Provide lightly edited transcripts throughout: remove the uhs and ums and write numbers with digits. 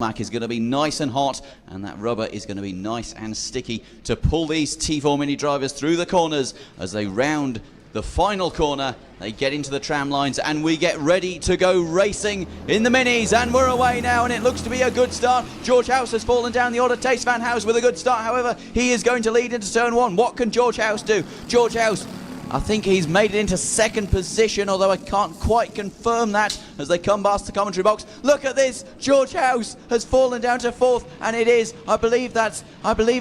Mac is going to be nice and hot, and that rubber is going to be nice and sticky to pull these T4 Mini drivers through the corners as they round the final corner. They get into the tram lines and we get ready to go racing in the minis, and we're away now, and it looks to be a good start. George House has fallen down the order. Tace Van House with a good start, however he is going to lead into turn one. What can George House do? George House, I think he's made it into second position, although I can't quite confirm that as they come past the commentary box. Look at this, George House has fallen down to fourth, and it is, I believe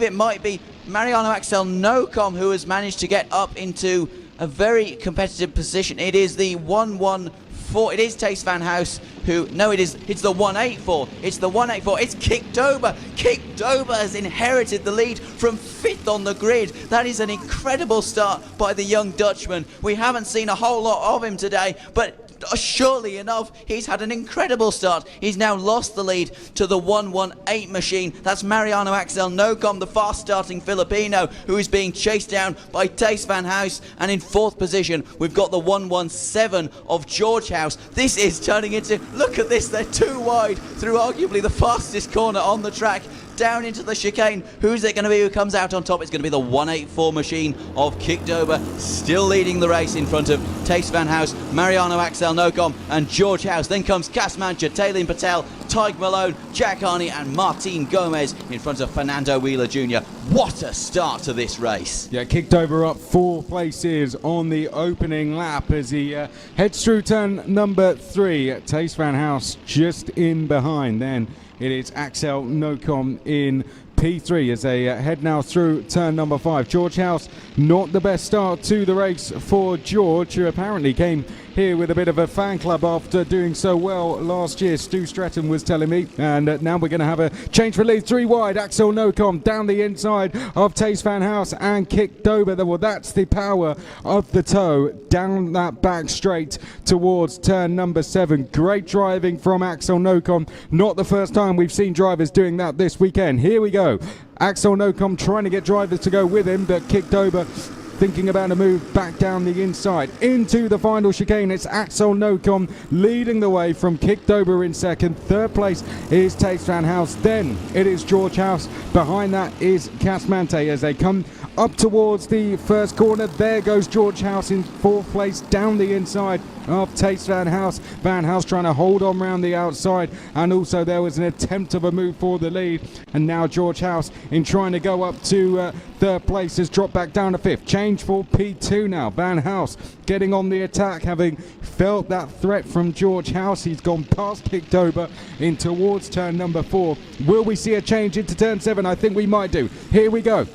it might be Mariano Axel Nocom who has managed to get up into a very competitive position. It is the 114, it is Tace Van House who, no it is, it's the 184, it's the 184, it's Kick Dober. Kick Dober has inherited the lead from fifth on the grid. That is an incredible start by the young Dutchman. We haven't seen a whole lot of him today, but surely enough, he's had an incredible start. He's now lost the lead to the 118 machine. That's Mariano Axel Nocom, the fast-starting Filipino, who is being chased down by Tace Van House. And in fourth position, we've got the 117 of George House. This is turning into, look at this, they're too wide through arguably the fastest corner on the track. Down into the chicane. Who's it going to be who comes out on top? It's going to be the 184 machine of Kick Dober, still leading the race in front of Tace Van House, Mariano Axel Nocom and George House. Then comes Cas Mancha, Taylin Patel, Tig Malone, Jack Harney and Martin Gomez in front of Fernando Wheeler Jr. What a start to this race. Yeah, Kick Dober up 4 places on the opening lap as he heads through turn number 3. Tace Van House just in behind. Then it is Axel Nocom in P3 as they head now through turn number 5. George House, not the best start to the race for George, who apparently came here with a bit of a fan club after doing so well last year. Stu Stratton was telling me, and now we're going to have a change for lead. 3 wide, Axel Nocom down the inside of Tace Van House and Kick Dober. Well, that's the power of the toe down that back straight towards turn number 7. Great driving from Axel Nocom. Not the first time we've seen drivers doing that this weekend. Here we go. Axel Nocom trying to get drivers to go with him, but Kick Dober thinking about a move back down the inside into the final chicane. It's Axel Nocom leading the way from Kick Dober in second. Third place is Tace Van House. Then it is George House. Behind that is Cas Mante as they come up towards the first corner. There goes George House in fourth place down the inside of Tace Van House. Van House trying to hold on round the outside, and also there was an attempt of a move for the lead, and now George House in trying to go up to third place has dropped back down to fifth. Change for P2 now. Van House getting on the attack, having felt that threat from George House. He's gone past Kick Dober in towards turn number 4. Will we see a change into turn 7? I think we might do. Here we go.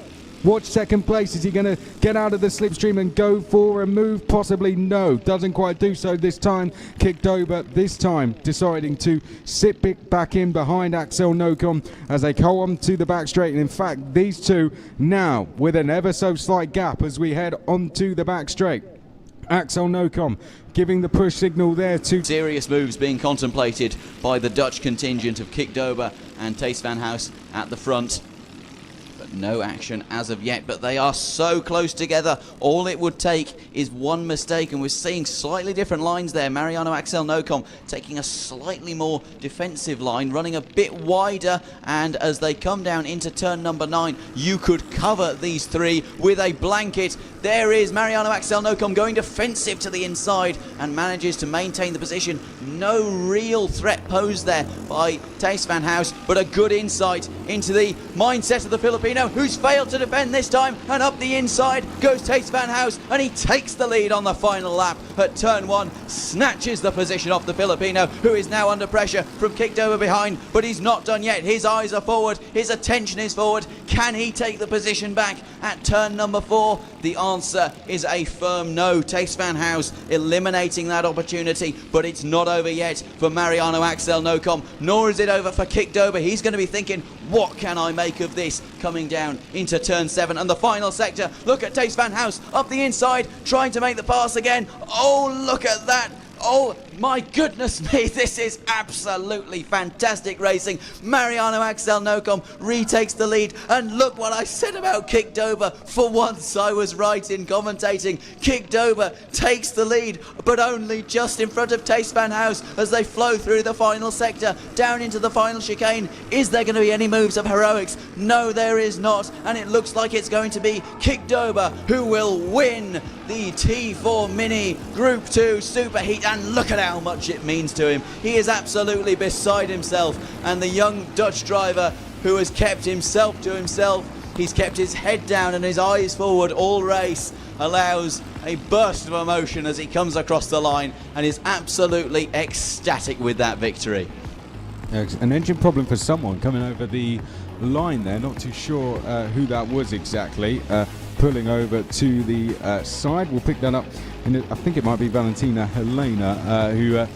Watch second place. Is he going to get out of the slipstream and go for a move? Possibly no. Doesn't quite do so this time. Kick Dober this time deciding to sit back in behind Axel Nocom as they go on to the back straight. And in fact, these two now with an ever so slight gap as we head onto the back straight. Axel Nocom giving the push signal there to... Serious moves being contemplated by the Dutch contingent of Kick Dober and Tace Van House at the front. No action as of yet, but they are so close together. All it would take is one mistake, and we're seeing slightly different lines there. Mariano Axel Nocom taking a slightly more defensive line, running a bit wider, and as they come down into turn number 9, you could cover these 3 with a blanket. There is Mariano Axel Nocom going defensive to the inside and manages to maintain the position. No real threat posed there by Tace Van House, but a good insight into the mindset of the Filipino, who's failed to defend this time, and up the inside goes Tace Van House, and he takes the lead on the final lap at turn 1, snatches the position off the Filipino, who is now under pressure from Kick Dober behind, but he's not done yet. His eyes are forward, his attention is forward. Can he take the position back at turn number 4? The answer is a firm no. Tace Van House eliminating that opportunity, but it's not over yet for Mariano Axel Nocom, nor is it over for Kick Dober. He's going to be thinking, what can I make of this, coming down into turn 7 and the final sector. Look at Tace Van House up the inside, trying to make the pass again. Oh, look at that. Oh, My goodness me, this is absolutely fantastic racing. Mariano Axel Nocom retakes the lead, and look what I said about Kick Dover. For once I was right in commentating. Kick Dover takes the lead, but only just in front of Taste Van House as they flow through the final sector, down into the final chicane. Is there going to be any moves of heroics? No, there is not, and it looks like it's going to be Kick Dover who will win the T4 Mini Group 2 Superheat, and look at how much it means to him. He is absolutely beside himself, and the young Dutch driver who has kept himself to himself, he's kept his head down and his eyes forward all race, allows a burst of emotion as he comes across the line and is absolutely ecstatic with that victory. An engine problem for someone coming over the line there, not too sure who that was exactly. Pulling over to the side, we'll pick that up, and I think it might be Valentina Helena who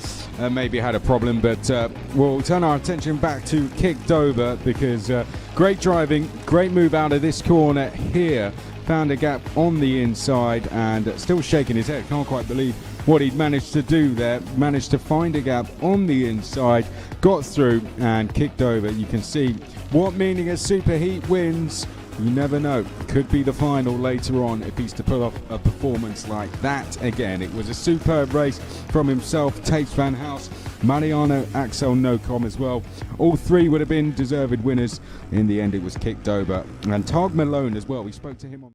maybe had a problem, but we'll turn our attention back to Kick Dover because great driving, great move out of this corner here, found a gap on the inside and still shaking his head, can't quite believe what he'd managed to do there, managed to find a gap on the inside, got through and kicked over. You can see what meaning a superheat wins. You never know, could be the final later on if he's to pull off a performance like that again. It was a superb race from himself, Taste Van House, Mariano Axel Nocom as well. All three would have been deserved winners. In the end it was Kick Dover and Tag Malone as well. We spoke to him on